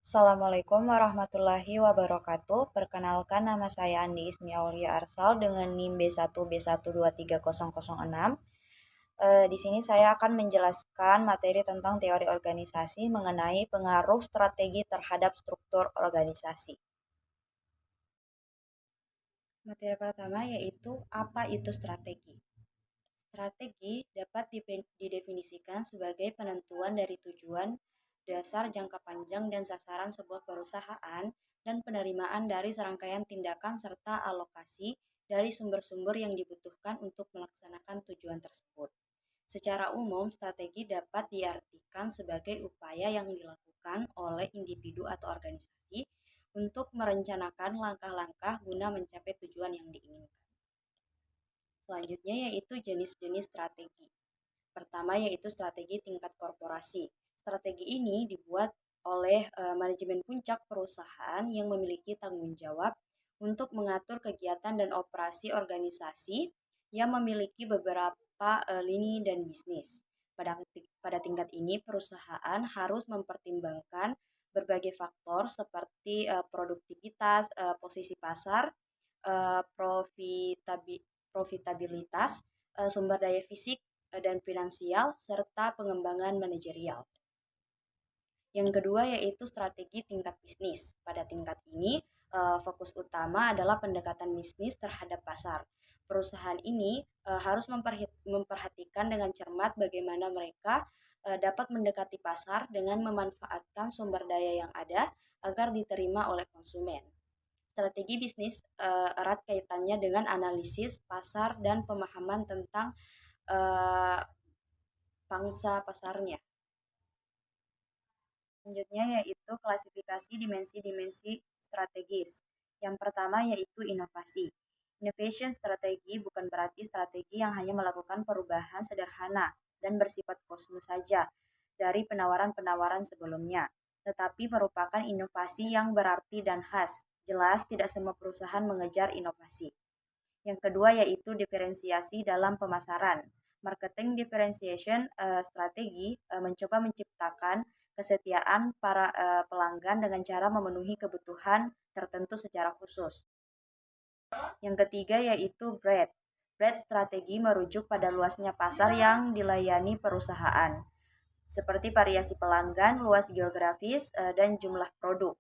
Assalamualaikum warahmatullahi wabarakatuh. Perkenalkan nama saya Andi Ismi Aulia Arsal dengan NIM B1B123006. Di sini saya akan menjelaskan materi tentang teori organisasi mengenai pengaruh strategi terhadap struktur organisasi. Materi pertama yaitu apa itu strategi. Strategi dapat didefinisikan sebagai penentuan dari tujuan, dasar jangka panjang dan sasaran sebuah perusahaan dan penerimaan dari serangkaian tindakan serta alokasi dari sumber-sumber yang dibutuhkan untuk melaksanakan tujuan tersebut. Secara umum, strategi dapat diartikan sebagai upaya yang dilakukan oleh individu atau organisasi untuk merencanakan langkah-langkah guna mencapai tujuan yang diinginkan. Selanjutnya yaitu jenis-jenis strategi. Pertama yaitu strategi tingkat korporasi. Strategi ini dibuat oleh manajemen puncak perusahaan yang memiliki tanggung jawab untuk mengatur kegiatan dan operasi organisasi yang memiliki beberapa lini dan bisnis. Pada tingkat ini perusahaan harus mempertimbangkan berbagai faktor seperti produktivitas, posisi pasar, profitabilitas, sumber daya fisik dan finansial, serta pengembangan manajerial. Yang kedua yaitu strategi tingkat bisnis. Pada tingkat ini, fokus utama adalah pendekatan bisnis terhadap pasar. Perusahaan ini harus memperhatikan dengan cermat bagaimana mereka dapat mendekati pasar dengan memanfaatkan sumber daya yang ada agar diterima oleh konsumen. Strategi bisnis erat kaitannya dengan analisis pasar dan pemahaman tentang uh, pangsa pasarnya. Selanjutnya yaitu klasifikasi dimensi-dimensi strategis. Yang pertama yaitu inovasi. Innovation strategi bukan berarti strategi yang hanya melakukan perubahan sederhana dan bersifat kosmus saja dari penawaran-penawaran sebelumnya, tetapi merupakan inovasi yang berarti dan khas. Jelas tidak semua perusahaan mengejar inovasi. Yang kedua yaitu diferensiasi dalam pemasaran. Marketing differentiation strategi mencoba menciptakan kesetiaan para pelanggan dengan cara memenuhi kebutuhan tertentu secara khusus. Yang ketiga yaitu breadth. Breadth strategi merujuk pada luasnya pasar yang dilayani perusahaan, seperti variasi pelanggan, luas geografis, dan jumlah produk.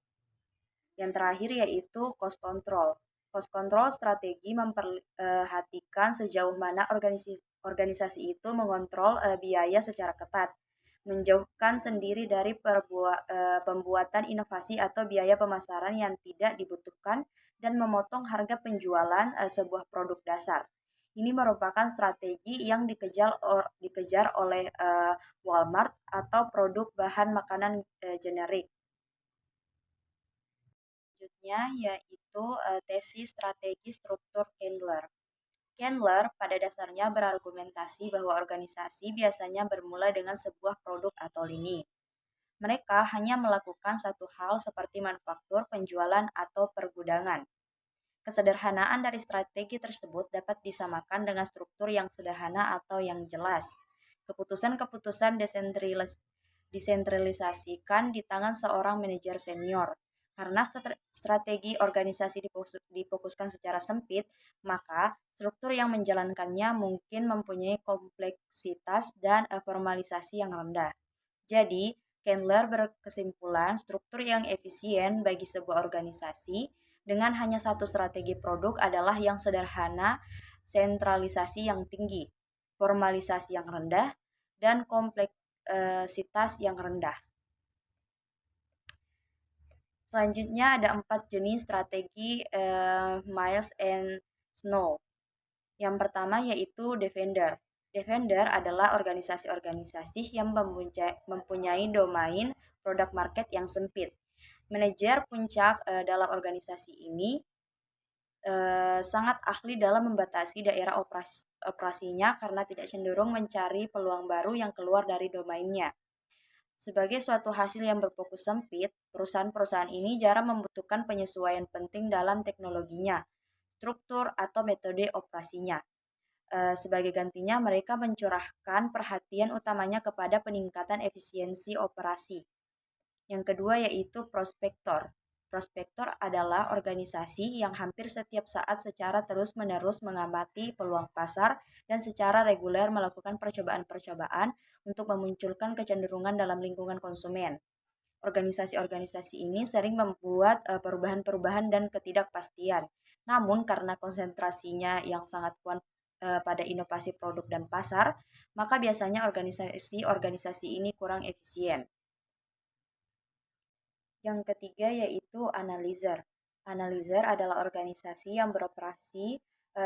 Yang terakhir yaitu cost control. Cost control strategi memperhatikan sejauh mana organisasi itu mengontrol biaya secara ketat, menjauhkan sendiri dari pembuatan inovasi atau biaya pemasaran yang tidak dibutuhkan, dan memotong harga penjualan sebuah produk dasar. Ini merupakan strategi yang dikejar oleh Walmart atau produk bahan makanan generik. Selanjutnya yaitu tesis strategi struktur Candler. Candler pada dasarnya berargumentasi bahwa organisasi biasanya bermula dengan sebuah produk atau lini. Mereka hanya melakukan satu hal seperti manufaktur, penjualan, atau pergudangan. Kesederhanaan dari strategi tersebut dapat disamakan dengan struktur yang sederhana atau yang jelas. Keputusan-keputusan disentralisasikan di tangan seorang manajer senior. Karena strategi organisasi difokuskan secara sempit, maka struktur yang menjalankannya mungkin mempunyai kompleksitas dan formalisasi yang rendah. Jadi, Candler berkesimpulan struktur yang efisien bagi sebuah organisasi dengan hanya satu strategi produk adalah yang sederhana, sentralisasi yang tinggi, formalisasi yang rendah, dan kompleksitas yang rendah. Selanjutnya ada 4 jenis strategi Miles and Snow. Yang pertama yaitu Defender. Defender adalah organisasi-organisasi yang mempunyai domain produk market yang sempit. Manajer puncak dalam organisasi ini sangat ahli dalam membatasi daerah operasinya karena tidak cenderung mencari peluang baru yang keluar dari domainnya. Sebagai suatu hasil yang berfokus sempit, perusahaan-perusahaan ini jarang membutuhkan penyesuaian penting dalam teknologinya, struktur, atau metode operasinya. Sebagai gantinya, mereka mencurahkan perhatian utamanya kepada peningkatan efisiensi operasi. Yang kedua yaitu prospektor. Prospektor adalah organisasi yang hampir setiap saat secara terus-menerus mengamati peluang pasar dan secara reguler melakukan percobaan-percobaan untuk memunculkan kecenderungan dalam lingkungan konsumen. Organisasi-organisasi ini sering membuat perubahan-perubahan dan ketidakpastian. Namun karena konsentrasinya yang sangat kuat pada inovasi produk dan pasar, maka biasanya organisasi-organisasi ini kurang efisien. Yang ketiga yaitu analyzer. Analyzer adalah organisasi yang beroperasi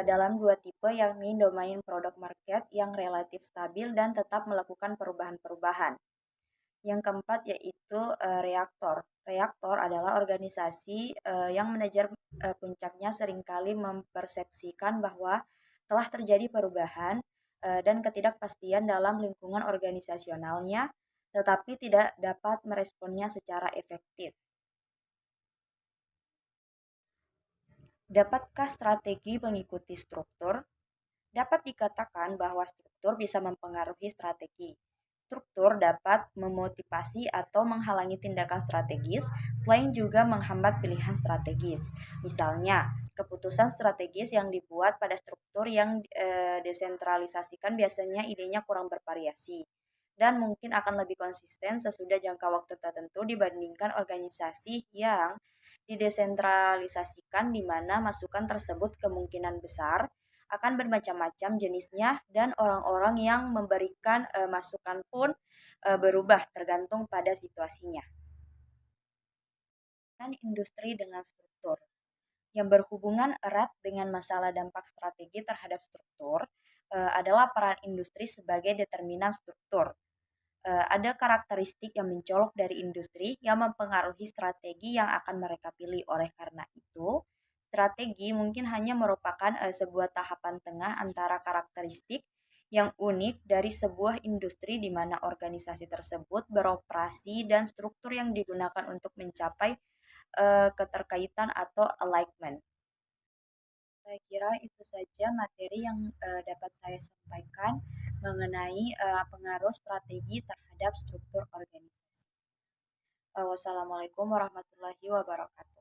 dalam dua tipe, yakni domain produk market yang relatif stabil dan tetap melakukan perubahan-perubahan. Yang keempat yaitu reaktor. Reaktor adalah organisasi yang manajer puncaknya seringkali mempersepsikan bahwa telah terjadi perubahan dan ketidakpastian dalam lingkungan organisasionalnya, tetapi tidak dapat meresponnya secara efektif. Dapatkah strategi mengikuti struktur? Dapat dikatakan bahwa struktur bisa mempengaruhi strategi. Struktur dapat memotivasi atau menghalangi tindakan strategis, selain juga menghambat pilihan strategis. Misalnya, keputusan strategis yang dibuat pada struktur yang desentralisasikan biasanya idenya kurang bervariasi dan mungkin akan lebih konsisten sesudah jangka waktu tertentu dibandingkan organisasi yang didesentralisasikan, di mana masukan tersebut kemungkinan besar akan bermacam-macam jenisnya dan orang-orang yang memberikan masukan pun berubah tergantung pada situasinya. Dan industri dengan struktur yang berhubungan erat dengan masalah dampak strategi terhadap struktur adalah peran industri sebagai determinan struktur. Ada karakteristik yang mencolok dari industri yang mempengaruhi strategi yang akan mereka pilih. Oleh karena itu, strategi mungkin hanya merupakan sebuah tahapan tengah antara karakteristik yang unik dari sebuah industri di mana organisasi tersebut beroperasi dan struktur yang digunakan untuk mencapai keterkaitan atau alignment. Saya kira itu saja materi yang dapat saya sampaikan mengenai pengaruh strategi terhadap struktur organisasi. Wassalamualaikum warahmatullahi wabarakatuh.